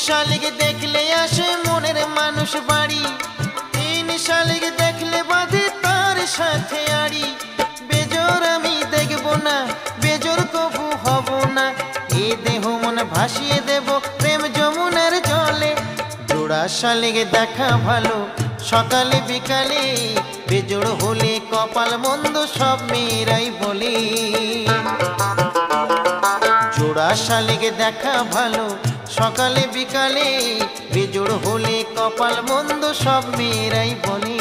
শালিক দেখলে আসে মনের মানুষ বাড়ি, 3 শালিক দেখলে বাঁধে তার সাথে আড়ি। বেজোর আমি দেখব না, বেজোর কবু হব না, এ দেহ মন ভাসিয়ে দেব প্রেম যমুনার জলে। জোড়া শালিক দেখা ভালো সকালে বিকালে, বেজোড় হলে কপাল মন্দ সব মেয়েরাই বলে। জোড়া শালিক দেখা ভালো সকালে বিকালে, বেজোড় হলে কপাল মন্দ সব মেয়েরাই বলে।